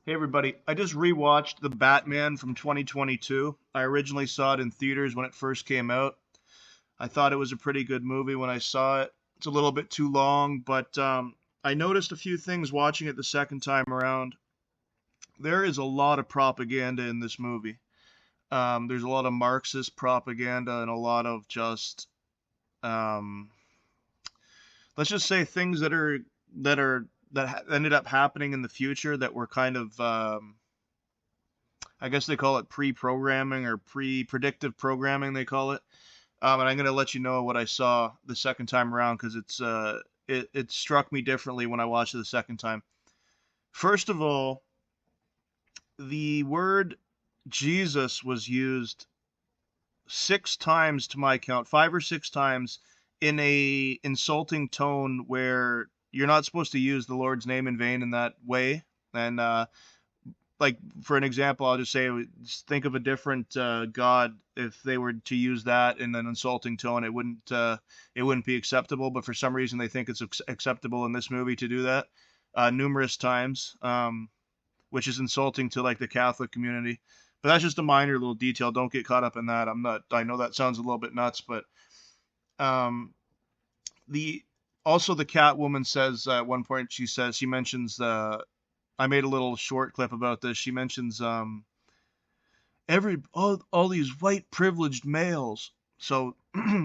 Hey everybody, I just rewatched The Batman from 2022. I originally saw it in theaters when it first came out. I thought it was a pretty good movie when I saw it. It's a little bit too long, but I noticed a few things watching it the second time around. There is a lot of propaganda in this movie. There's a lot of Marxist propaganda and a lot of just, um, let's just say things that ended up happening in the future that were kind of I guess they call it pre-programming or pre-predictive programming, they call it. And I'm going to let you know what I saw the second time around because it struck me differently when I watched it the second time. First of all, the word Jesus was used 6 times to my count, 5 or 6 times in a insulting tone where you're not supposed to use the Lord's name in vain in that way. And like for an example, I'll just say think of a different god. If they were to use that in an insulting tone, it wouldn't be acceptable. But for some reason, they think it's acceptable in this movie to do that numerous times, which is insulting to like the Catholic community. But that's just a minor little detail. Don't get caught up in that. I'm not. I know that sounds a little bit nuts, but um, the also the Catwoman says at one point she mentions I made a little short clip about this. She mentions all these white privileged males. So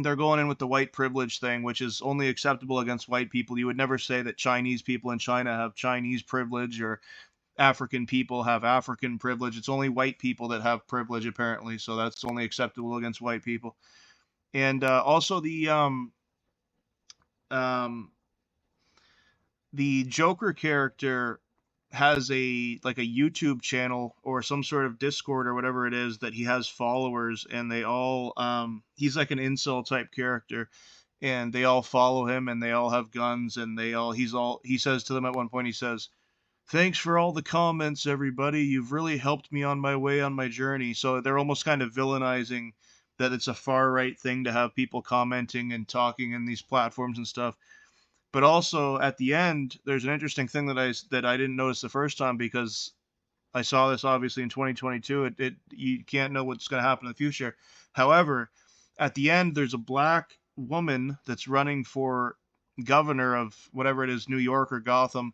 they're going in with the white privilege thing, which is only acceptable against white people. You would never say that Chinese people in China have Chinese privilege or African people have African privilege. It's only white people that have privilege apparently. So that's only acceptable against white people. And also um, the Joker character has a like a YouTube channel or some sort of Discord or whatever it is that he has followers and they all he's like an incel type character and they all follow him and they all have guns and he says to them at one point, he says, "Thanks for all the comments, everybody. You've really helped me on my way on my journey." So they're almost kind of villainizing that it's a far right thing to have people commenting and talking in these platforms and stuff. But also at the end, there's an interesting thing that I didn't notice the first time because I saw this obviously in 2022. It you can't know what's going to happen in the future. However, at the end, there's a black woman that's running for governor of whatever it is, New York or Gotham.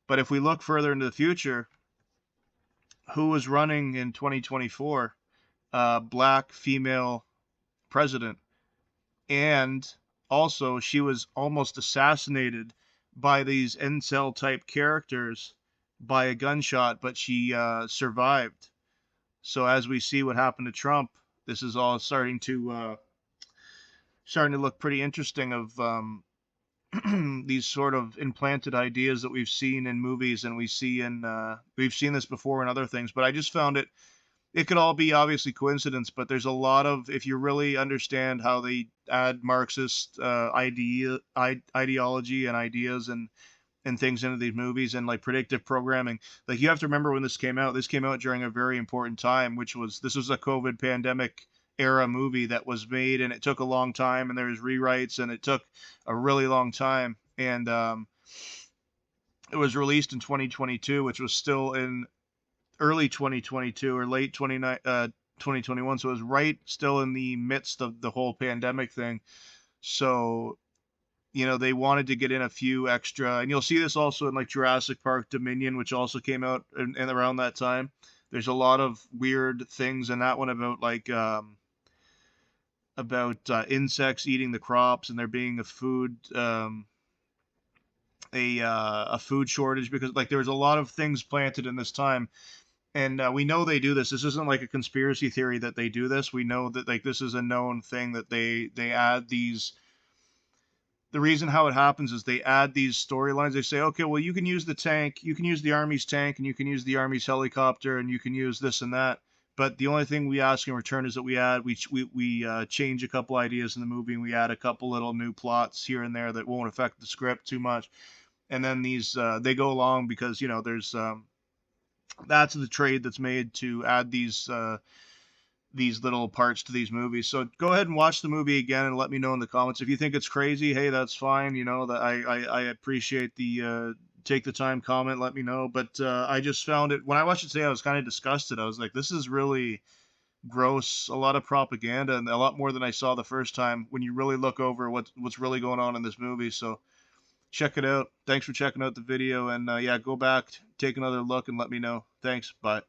But if we look further into the future, who was running in 2024? Black female president. And also she was almost assassinated by these incel type characters by a gunshot, but she survived. So as we see what happened to Trump, this is all starting to look pretty interesting of these sort of implanted ideas that we've seen in movies and we've seen this before in other things. But I just found it could all be obviously coincidence, but there's a lot of, if you really understand how they add Marxist ideology and ideas and things into these movies and like predictive programming, like you have to remember when this came out. This came out during a very important time, this was a COVID pandemic era movie that was made, and it took a long time, and there was rewrites, and it took a really long time, and it was released in 2022, which was still in early 2022 or late 2021. So it was right still in the midst of the whole pandemic thing. So, they wanted to get in a few extra, and you'll see this also in like Jurassic Park Dominion, which also came out in around that time. There's a lot of weird things in that one about like, insects eating the crops and there being a food shortage because like there was a lot of things planted in this time. And we know they do this. This isn't like a conspiracy theory that they do this. We know that like this is a known thing that they add these. The reason how it happens is they add these storylines. They say, okay, well you can use the tank, you can use the army's tank, and you can use the army's helicopter, and you can use this and that. But the only thing we ask in return is that we change a couple ideas in the movie and we add a couple little new plots here and there that won't affect the script too much. And then these they go along because there's that's the trade that's made to add these little parts to these movies. So go ahead and watch the movie again and let me know in the comments if you think it's crazy. Hey, that's fine. That I appreciate the take the time, comment, let me know. But I just found it, when I watched it today, I was kind of disgusted. I was like, this is really gross, a lot of propaganda, and a lot more than I saw the first time when you really look over what's really going on in this movie. So check it out. Thanks for checking out the video, and yeah, go back, take another look, and let me know. Thanks. Bye.